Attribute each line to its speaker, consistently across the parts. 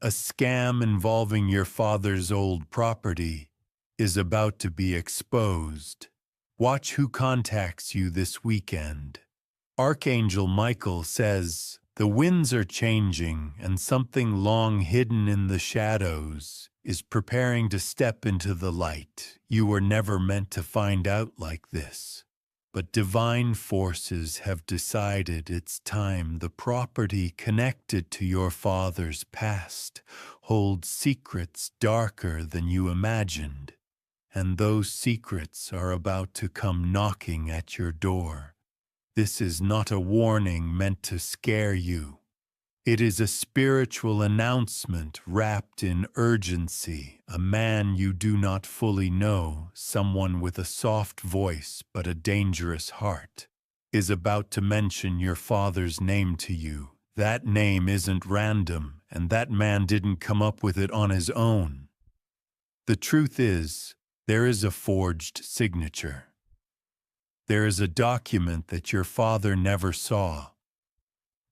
Speaker 1: A scam involving your father's old property is about to be exposed. Watch who contacts you this weekend. Archangel Michael says, the winds are changing and something long hidden in the shadows is preparing to step into the light. You were never meant to find out like this. But divine forces have decided it's time. The property connected to your father's past holds secrets darker than you imagined, and those secrets are about to come knocking at your door. This is not a warning meant to scare you. It is a spiritual announcement wrapped in urgency. A man you do not fully know, someone with a soft voice but a dangerous heart, is about to mention your father's name to you. That name isn't random, and that man didn't come up with it on his own. The truth is, there is a forged signature. There is a document that your father never saw,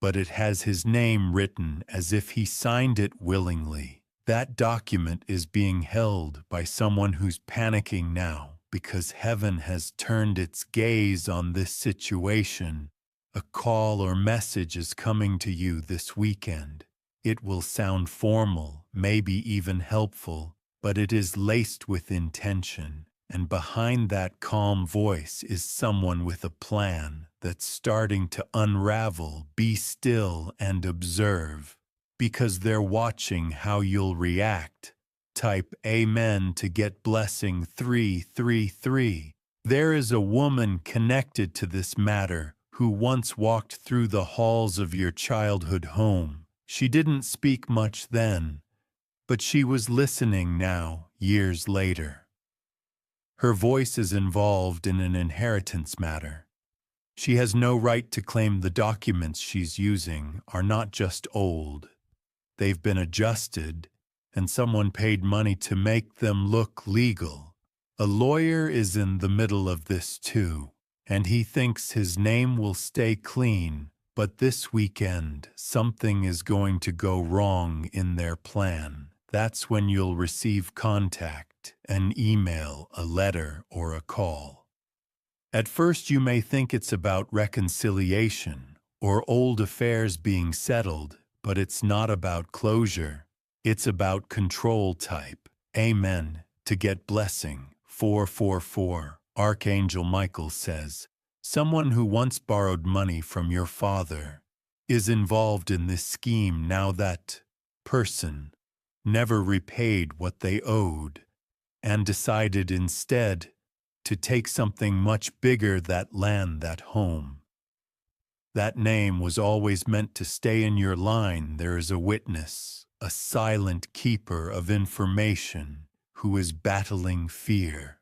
Speaker 1: but it has his name written as if he signed it willingly. That document is being held by someone who's panicking now because heaven has turned its gaze on this situation. A call or message is coming to you this weekend. It will sound formal, maybe even helpful, but it is laced with intention. And behind that calm voice is someone with a plan that's starting to unravel. Be still and observe, because they're watching how you'll react. Type Amen to get blessing 333. There is a woman connected to this matter who once walked through the halls of your childhood home. She didn't speak much then, but she was listening now, years later. Her voice is involved in an inheritance matter. She has no right to claim the documents she's using are not just old. They've been adjusted, and someone paid money to make them look legal. A lawyer is in the middle of this too, and he thinks his name will stay clean, but this weekend something is going to go wrong in their plan. That's when you'll receive contact, an email, a letter, or a call. At first you may think it's about reconciliation or old affairs being settled, but it's not about closure. It's about control. Type Amen to get blessing 444. Archangel Michael says, someone who once borrowed money from your father is involved in this scheme now. That person never repaid what they owed and decided instead to take something much bigger, that land, that home. That name was always meant to stay in your line. There is a witness, a silent keeper of information who is battling fear.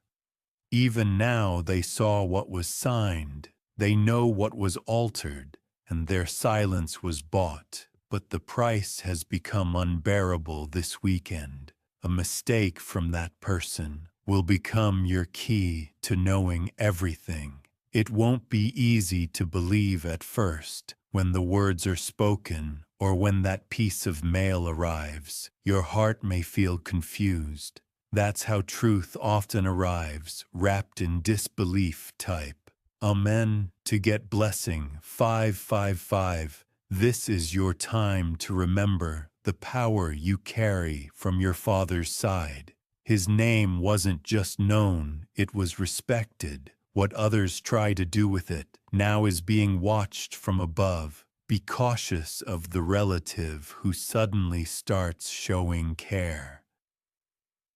Speaker 1: Even now they saw what was signed, they know what was altered, and their silence was bought. But the price has become unbearable this weekend. A mistake from that person will become your key to knowing everything. It won't be easy to believe at first when the words are spoken or when that piece of mail arrives. Your heart may feel confused. That's how truth often arrives, wrapped in disbelief. Type Amen to get blessing 555. This is your time to remember the power you carry from your father's side. His name wasn't just known, it was respected. What others try to do with it now is being watched from above. Be cautious of the relative who suddenly starts showing care.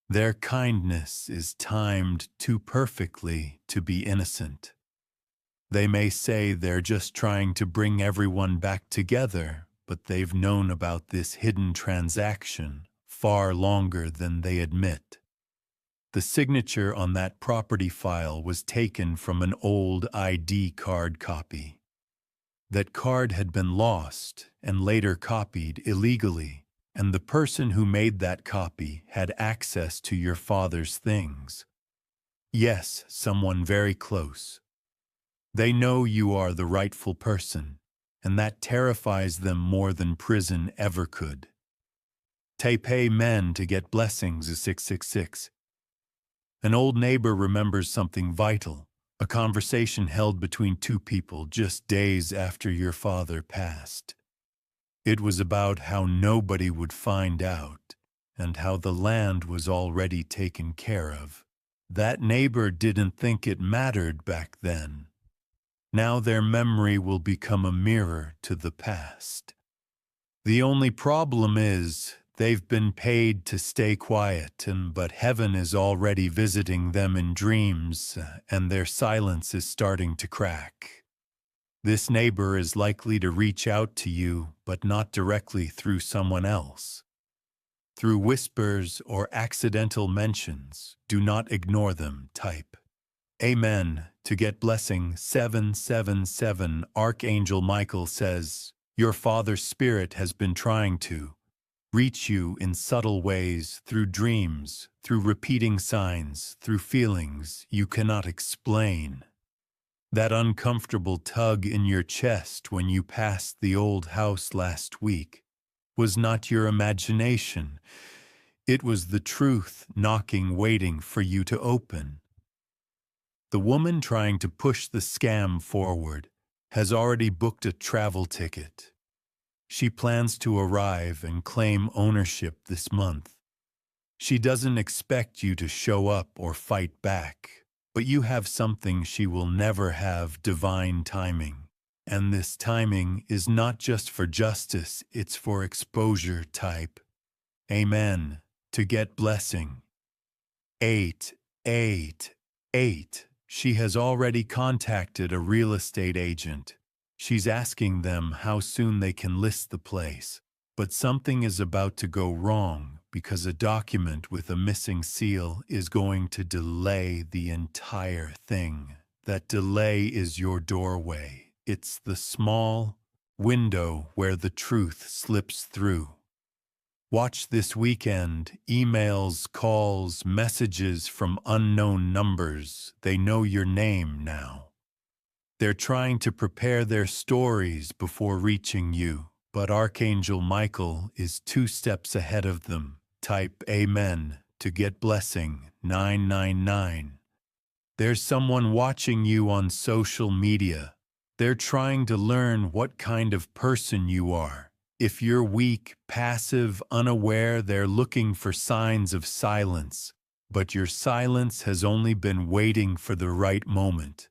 Speaker 1: Their kindness is timed too perfectly to be innocent. They may say they're just trying to bring everyone back together, but they've known about this hidden transaction far longer than they admit. The signature on that property file was taken from an old ID card copy. That card had been lost and later copied illegally, and the person who made that copy had access to your father's things. Yes, someone very close. They know you are the rightful person, and that terrifies them more than prison ever could. Type Amen to get blessings is 666. An old neighbor remembers something vital, a conversation held between two people just days after your father passed. It was about how nobody would find out and how the land was already taken care of. That neighbor didn't think it mattered back then. Now their memory will become a mirror to the past. The only problem is they've been paid to stay quiet, but heaven is already visiting them in dreams, and their silence is starting to crack. This neighbor is likely to reach out to you, but not directly through someone else. Through whispers or accidental mentions, do not ignore them. Type Amen to get blessing 777. Archangel Michael says, your father's spirit has been trying to reach you in subtle ways, through dreams, through repeating signs, through feelings you cannot explain. That uncomfortable tug in your chest when you passed the old house last week was not your imagination. It was the truth knocking, waiting for you to open. The woman trying to push the scam forward has already booked a travel ticket. She plans to arrive and claim ownership this month. She doesn't expect you to show up or fight back, but you have something she will never have: divine timing. And this timing is not just for justice, it's for exposure. Type Amen to get blessing 888. She has already contacted a real estate agent. She's asking them how soon they can list the place. But something is about to go wrong because a document with a missing seal is going to delay the entire thing. That delay is your doorway. It's the small window where the truth slips through. Watch this weekend. Emails, calls, messages from unknown numbers. They know your name now. They're trying to prepare their stories before reaching you, but Archangel Michael is 2 steps ahead of them. Type Amen to get blessing 999. There's someone watching you on social media. They're trying to learn what kind of person you are. If you're weak, passive, unaware, they're looking for signs of silence. But your silence has only been waiting for the right moment.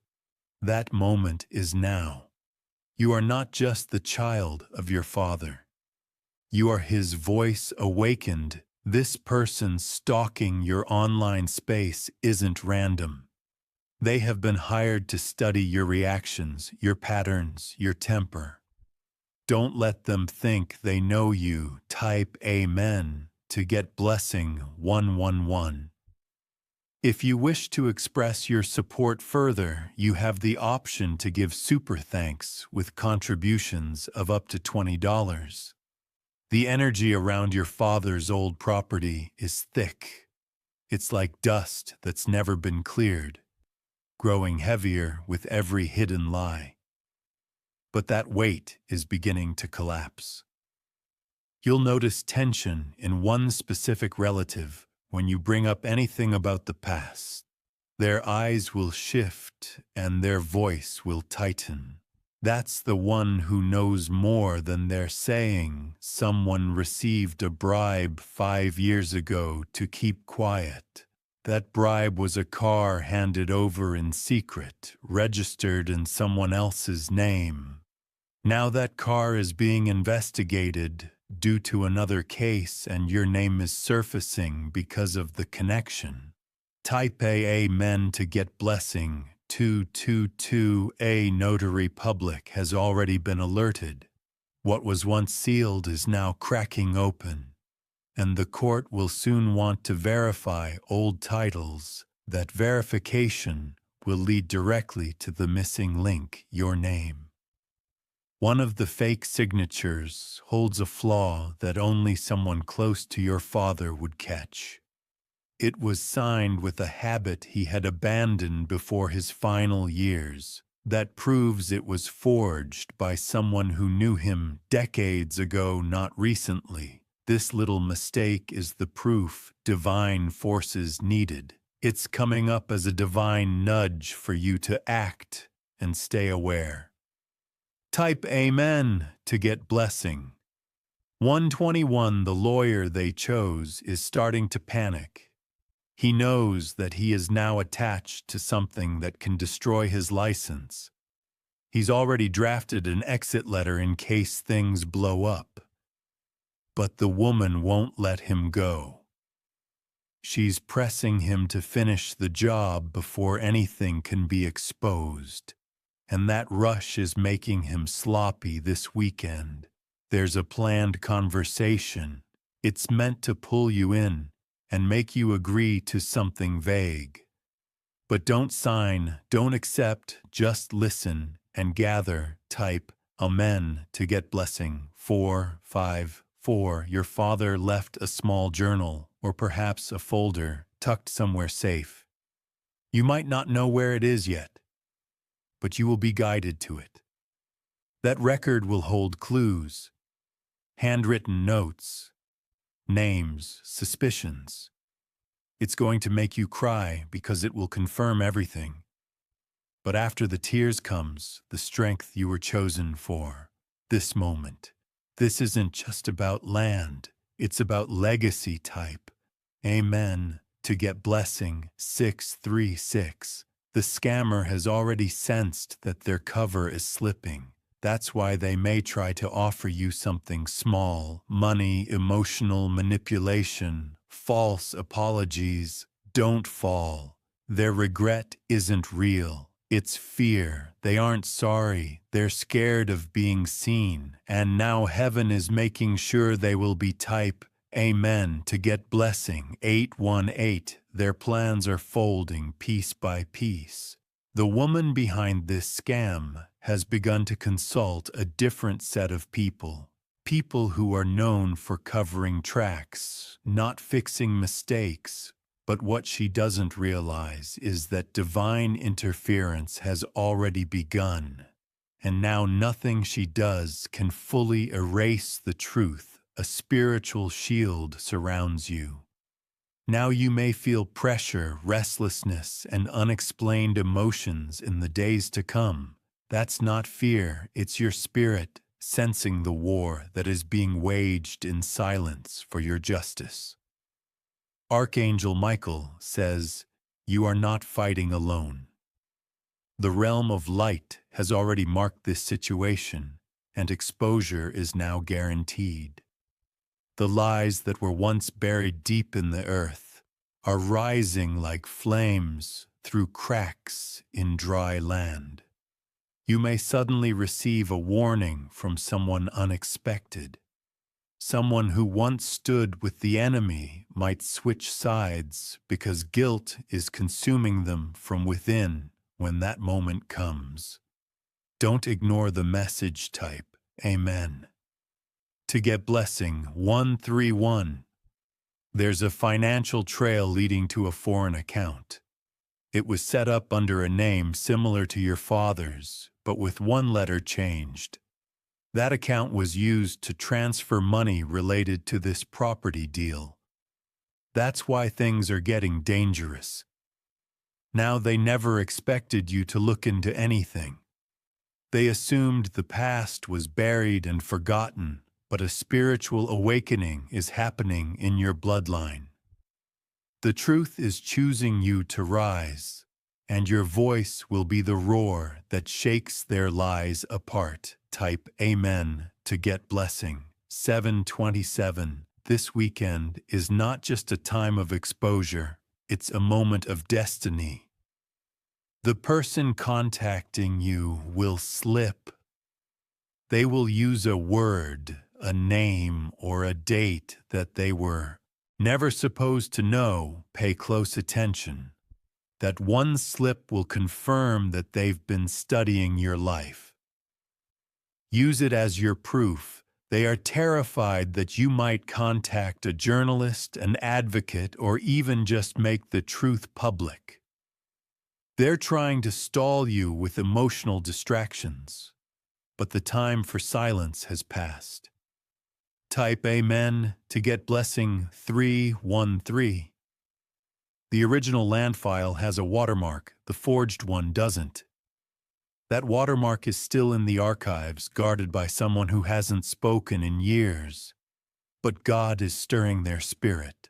Speaker 1: That moment is now. You are not just the child of your father. You are his voice awakened. This person stalking your online space isn't random. They have been hired to study your reactions, your patterns, your temper. Don't let them think they know you. Type Amen to get blessing 111. If you wish to express your support further, you have the option to give super thanks with contributions of up to $20. The energy around your father's old property is thick. It's like dust that's never been cleared, growing heavier with every hidden lie. But that weight is beginning to collapse. You'll notice tension in one specific relative when you bring up anything about the past. Their eyes will shift and their voice will tighten. That's the one who knows more than they're saying. Someone received a bribe 5 years ago to keep quiet. That bribe was a car handed over in secret, registered in someone else's name. Now that car is being investigated due to another case, and your name is surfacing because of the connection. Type Amen to get blessing 222. A notary public has already been alerted. What was once sealed is now cracking open, and the court will soon want to verify old titles. That verification will lead directly to the missing link, your name. One of the fake signatures holds a flaw that only someone close to your father would catch. It was signed with a habit he had abandoned before his final years. That proves it was forged by someone who knew him decades ago, not recently. This little mistake is the proof divine forces needed. It's coming up as a divine nudge for you to act and stay aware. Type Amen to get blessing. 121. The lawyer they chose is starting to panic. He knows that he is now attached to something that can destroy his license. He's already drafted an exit letter in case things blow up. But the woman won't let him go. She's pressing him to finish the job before anything can be exposed. And that rush is making him sloppy this weekend. There's a planned conversation. It's meant to pull you in and make you agree to something vague. But don't sign, don't accept, just listen and gather. Type Amen to get blessing. 454. Your father left a small journal or perhaps a folder tucked somewhere safe. You might not know where it is yet, but you will be guided to it. That record will hold clues, handwritten notes, names, suspicions. It's going to make you cry because it will confirm everything. But after the tears comes the strength you were chosen for. This moment. This isn't just about land. It's about legacy. Type Amen to get blessing. 636. The scammer has already sensed that their cover is slipping. That's why they may try to offer you something small: money, emotional manipulation, false apologies. Don't fall. Their regret isn't real. It's fear. They aren't sorry. They're scared of being seen. And now heaven is making sure they will be. Type Amen to get blessing. 818. Their plans are folding piece by piece. The woman behind this scam has begun to consult a different set of people. People who are known for covering tracks, not fixing mistakes. But what she doesn't realize is that divine interference has already begun. And now nothing she does can fully erase the truth. A spiritual shield surrounds you. Now you may feel pressure, restlessness, and unexplained emotions in the days to come. That's not fear, it's your spirit sensing the war that is being waged in silence for your justice. Archangel Michael says, you are not fighting alone. The realm of light has already marked this situation, and exposure is now guaranteed. The lies that were once buried deep in the earth are rising like flames through cracks in dry land. You may suddenly receive a warning from someone unexpected. Someone who once stood with the enemy might switch sides because guilt is consuming them from within when that moment comes. Don't ignore the message. Type Amen to get blessing. 131. There's a financial trail leading to a foreign account. It was set up under a name similar to your father's, but with one letter changed. That account was used to transfer money related to this property deal. That's why things are getting dangerous. Now they never expected you to look into anything. They assumed the past was buried and forgotten, but a spiritual awakening is happening in your bloodline. The truth is choosing you to rise, and your voice will be the roar that shakes their lies apart. Type Amen to get blessing. 727. This weekend is not just a time of exposure, it's a moment of destiny. The person contacting you will slip. They will use a word, a name, or a date that they were never supposed to know. Pay close attention. That one slip will confirm that they've been studying your life. Use it as your proof. They are terrified that you might contact a journalist, an advocate, or even just make the truth public. They're trying to stall you with emotional distractions, but the time for silence has passed. Type Amen to get blessing 313. The original land file has a watermark, the forged one doesn't. That watermark is still in the archives, guarded by someone who hasn't spoken in years. But God is stirring their spirit.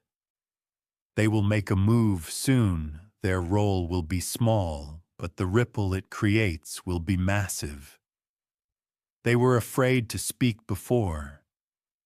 Speaker 1: They will make a move soon. Their role will be small, but the ripple it creates will be massive. They were afraid to speak before,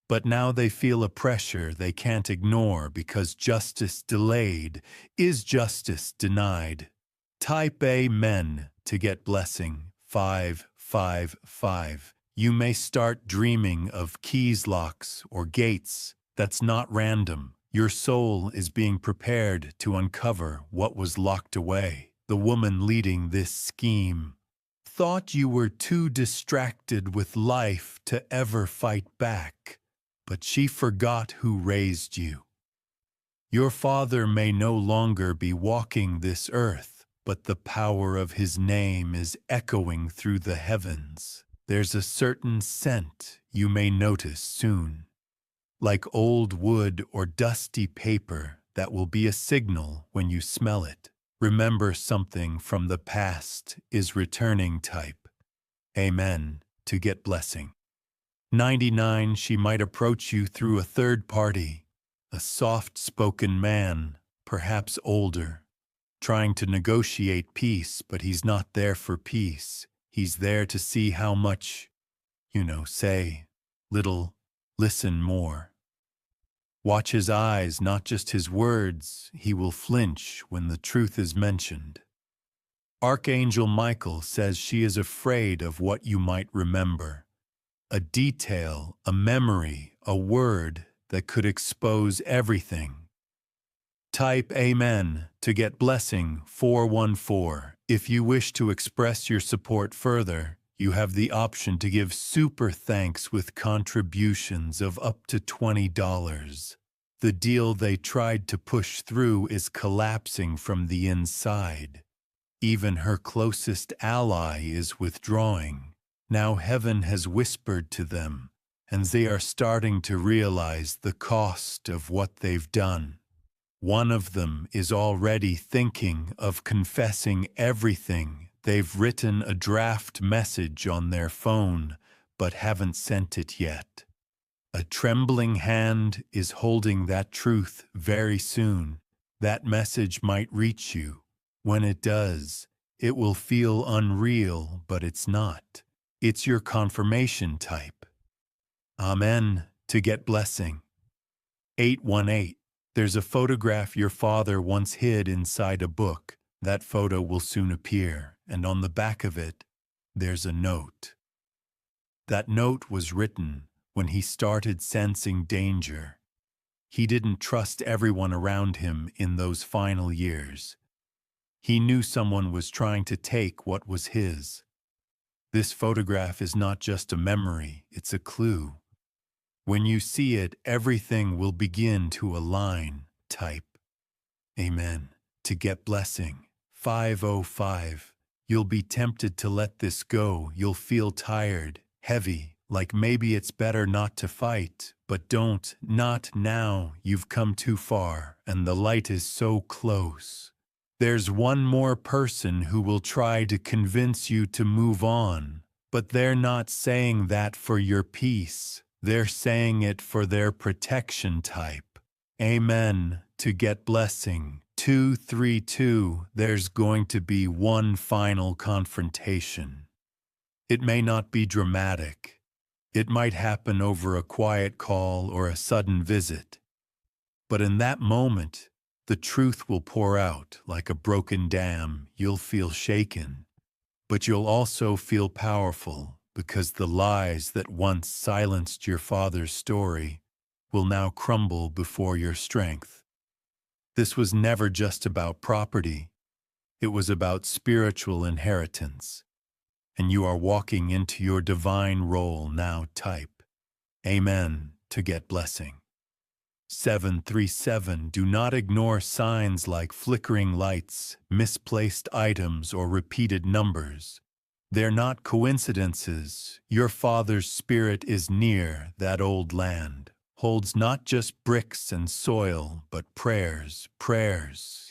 Speaker 1: but now they feel a pressure they can't ignore because justice delayed is justice denied. Type Amen to get blessing 555. You may start dreaming of keys, locks, or gates. That's not random. Your soul is being prepared to uncover what was locked away. The woman leading this scheme thought you were too distracted with life to ever fight back, but she forgot who raised you. Your father may no longer be walking this earth, but the power of his name is echoing through the heavens. There's a certain scent you may notice soon, like old wood or dusty paper, that will be a signal when you smell it. Remember, something from the past is returning. Type Amen to get blessing 99. She might approach you through a third party, a soft-spoken man, perhaps older, trying to negotiate peace, but he's not there for peace. He's there to see how much, say little, listen more. Watch his eyes, not just his words. He will flinch when the truth is mentioned. Archangel Michael says she is afraid of what you might remember. A detail, a memory, a word that could expose everything. Type Amen to get blessing 414. If you wish to express your support further, you have the option to give super thanks with contributions of up to $20. The deal they tried to push through is collapsing from the inside. Even her closest ally is withdrawing. Now heaven has whispered to them, and they are starting to realize the cost of what they've done. One of them is already thinking of confessing everything. They've written a draft message on their phone, but haven't sent it yet. A trembling hand is holding that truth very soon. That message might reach you. When it does, it will feel unreal, but it's not. It's your confirmation. Type Amen to get blessing 818. There's a photograph your father once hid inside a book. That photo will soon appear, and on the back of it, there's a note. That note was written when he started sensing danger. He didn't trust everyone around him in those final years. He knew someone was trying to take what was his. This photograph is not just a memory, it's a clue. When you see it, everything will begin to align. Type Amen to get blessing 505. You'll be tempted to let this go. You'll feel tired, heavy, like maybe it's better not to fight. But don't, not now. You've come too far, and the light is so close. There's one more person who will try to convince you to move on, but they're not saying that for your peace. They're saying it for their protection. Type Amen to get blessing 232. There's going to be one final confrontation. It may not be dramatic. It might happen over a quiet call or a sudden visit. But in that moment, the truth will pour out like a broken dam. You'll feel shaken, but you'll also feel powerful, because the lies that once silenced your father's story will now crumble before your strength. This was never just about property. It was about spiritual inheritance. And you are walking into your divine role now. Type Amen to get blessing 737. Do not ignore signs like flickering lights, misplaced items, or repeated numbers. They're not coincidences. Your father's spirit is near that old land. holds not just bricks and soil, but prayers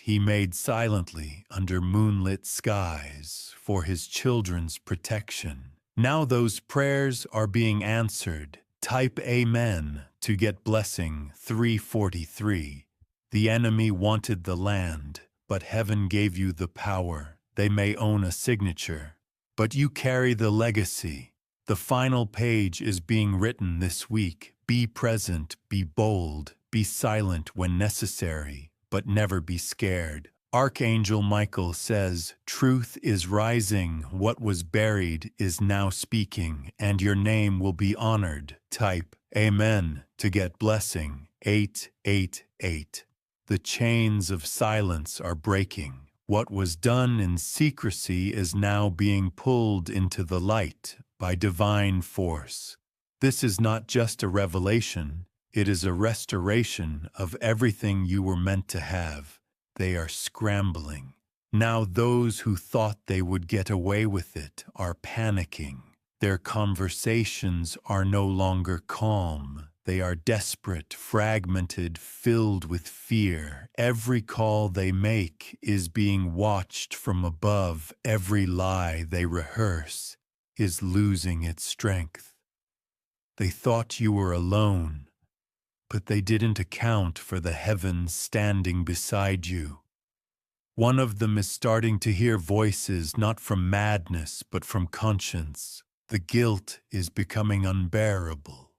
Speaker 1: he made silently under moonlit skies for his children's protection. Now those prayers are being answered. Type Amen to get blessing 343. The enemy wanted the land, but heaven gave you the power. They may own a signature, but you carry the legacy. The final page is being written this week. Be present, be bold, be silent when necessary, but never be scared. Archangel Michael says, truth is rising, what was buried is now speaking, and your name will be honored. Type Amen to get blessing 888. The chains of silence are breaking. What was done in secrecy is now being pulled into the light by divine force. This is not just a revelation, it is a restoration of everything you were meant to have. They are scrambling. Now those who thought they would get away with it are panicking. Their conversations are no longer calm. They are desperate, fragmented, filled with fear. Every call they make is being watched from above. Every lie they rehearse is losing its strength. They thought you were alone, but they didn't account for the heavens standing beside you. One of them is starting to hear voices not from madness but from conscience. The guilt is becoming unbearable.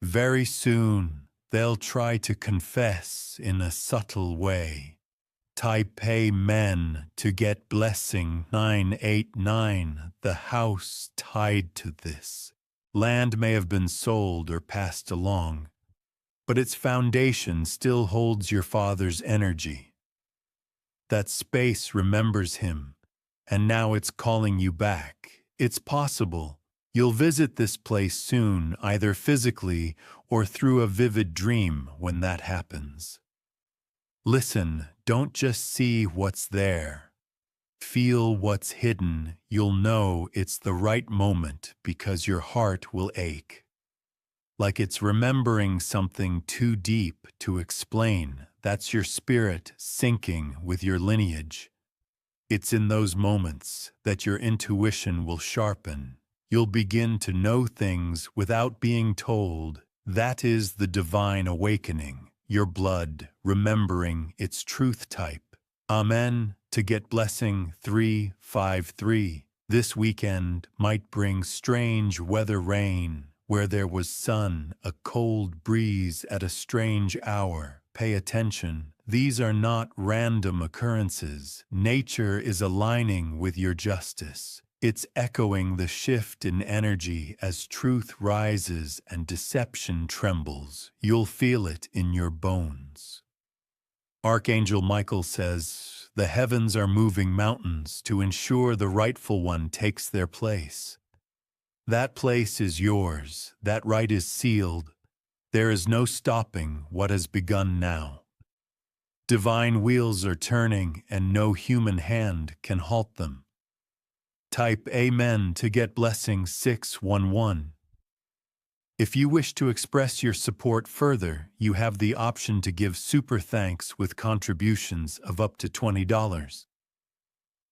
Speaker 1: Very soon, they'll try to confess in a subtle way. Type Amen to get blessing 989. The house tied to this. Land may have been sold or passed along, but its foundation still holds your father's energy. That space remembers him, and now it's calling you back. It's possible you'll visit this place soon, either physically or through a vivid dream when that happens. Listen, don't just see what's there. Feel what's hidden. You'll know it's the right moment because your heart will ache. Like it's remembering something too deep to explain. That's your spirit syncing with your lineage. It's in those moments that your intuition will sharpen. You'll begin to know things without being told. That is the divine awakening. Your blood remembering its truth type. Amen to get blessing 353. This weekend might bring strange weather rain. Where there was sun, a cold breeze at a strange hour. Pay attention. These are not random occurrences. Nature is aligning with your justice. It's echoing the shift in energy as truth rises and deception trembles. You'll feel it in your bones. Archangel Michael says, the heavens are moving mountains to ensure the rightful one takes their place. That place is yours. That right is sealed. There is no stopping what has begun now. Divine wheels are turning and no human hand can halt them. Type Amen to get blessing 611. If you wish to express your support further, you have the option to give super thanks with contributions of up to $20.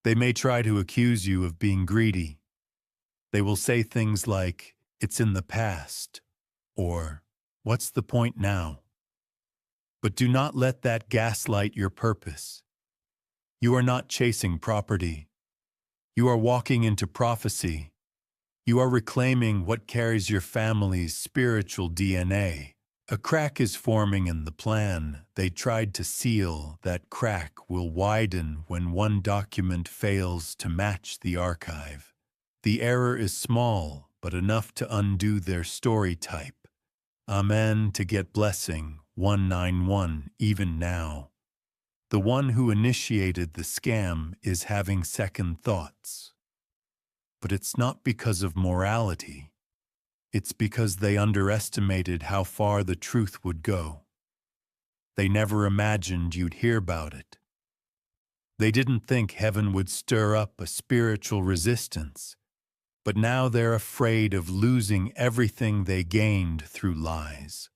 Speaker 1: They may try to accuse you of being greedy. They will say things like, it's in the past, or what's the point now? But do not let that gaslight your purpose. You are not chasing property. You are walking into prophecy. You are reclaiming what carries your family's spiritual DNA. A crack is forming in the plan they tried to seal. That crack will widen when one document fails to match the archive. The error is small, but enough to undo their story type. Amen to get blessing 191 even now. The one who initiated the scam is having second thoughts. But it's not because of morality. It's because they underestimated how far the truth would go. They never imagined you'd hear about it. They didn't think heaven would stir up a spiritual resistance. But now they're afraid of losing everything they gained through lies.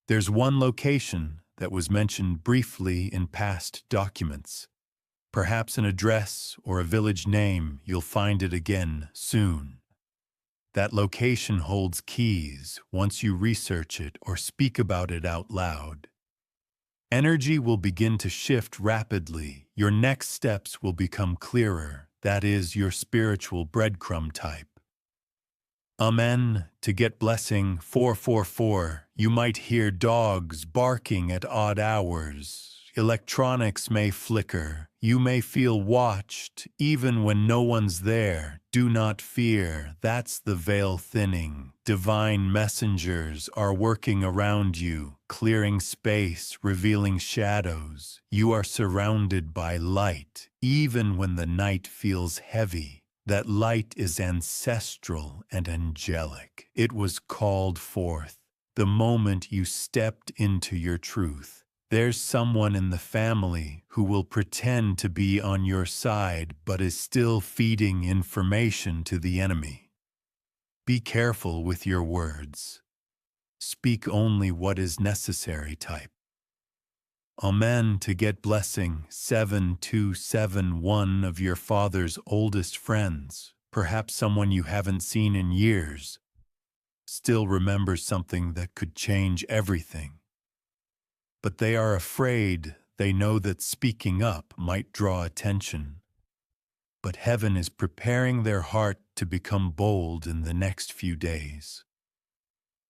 Speaker 1: There's one location that was mentioned briefly in past documents. Perhaps an address or a village name, you'll find it again soon. That location holds keys once you research it or speak about it out loud. Energy will begin to shift rapidly. Your next steps will become clearer. That is your spiritual breadcrumb type. Amen. To get blessing 444, you might hear dogs barking at odd hours. Electronics may flicker. You may feel watched, even when no one's there. Do not fear. That's the veil thinning. Divine messengers are working around you, clearing space, revealing shadows. You are surrounded by light, even when the night feels heavy. That light is ancestral and angelic. It was called forth the moment you stepped into your truth. There's someone in the family who will pretend to be on your side but is still feeding information to the enemy. Be careful with your words. Speak only what is necessary type. Amen. To get blessing 7271 of your father's oldest friends, perhaps someone you haven't seen in years, still remembers something that could change everything. But they are afraid. They know that speaking up might draw attention. But heaven is preparing their heart to become bold in the next few days.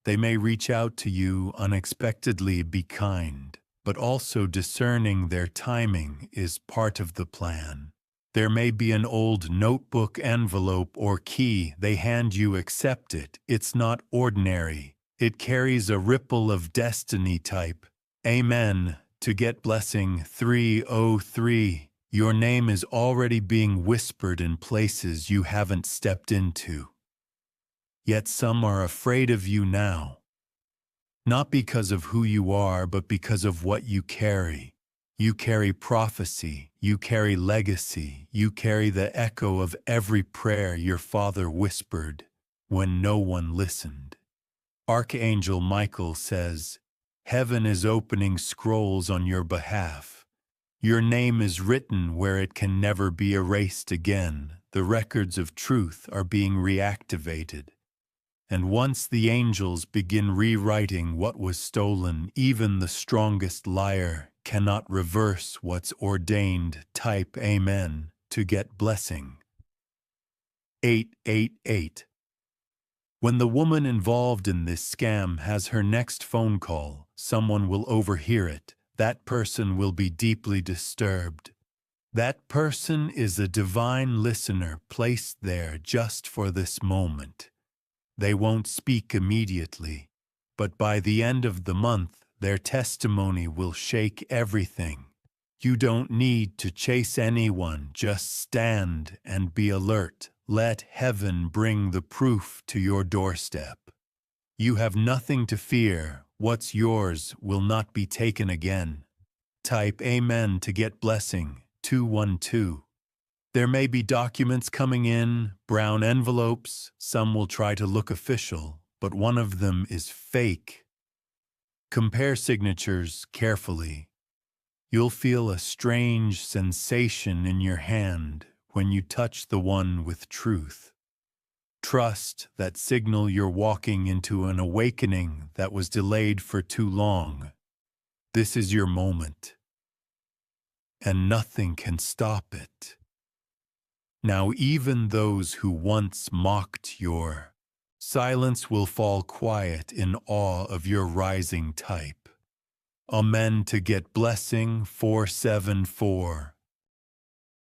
Speaker 1: They may reach out to you unexpectedly. Be kind, but also discerning their timing is part of the plan. There may be an old notebook, envelope, or key they hand you. Accept it. It's not ordinary. It carries a ripple of destiny type. Amen. To get blessing 303, your name is already being whispered in places you haven't stepped into. Yet some are afraid of you now. Not because of who you are, but because of what you carry. You carry prophecy, you carry legacy, you carry the echo of every prayer your father whispered when no one listened. Archangel Michael says, Heaven is opening scrolls on your behalf. Your name is written where it can never be erased again. The records of truth are being reactivated. And once the angels begin rewriting what was stolen, even the strongest liar cannot reverse what's ordained. Type Amen to get blessing. 888. When the woman involved in this scam has her next phone call, someone will overhear it. That person will be deeply disturbed. That person is a divine listener placed there just for this moment. They won't speak immediately, but by the end of the month, their testimony will shake everything. You don't need to chase anyone, just stand and be alert. Let heaven bring the proof to your doorstep. You have nothing to fear. What's yours will not be taken again. Type Amen to get blessing 212. There may be documents coming in, brown envelopes. Some will try to look official, but one of them is fake. Compare signatures carefully. You'll feel a strange sensation in your hand when you touch the one with truth. Trust that signal you're walking into an awakening that was delayed for too long. This is your moment, and nothing can stop it. Now even those who once mocked your silence will fall quiet in awe of your rising type. Amen to get blessing 474.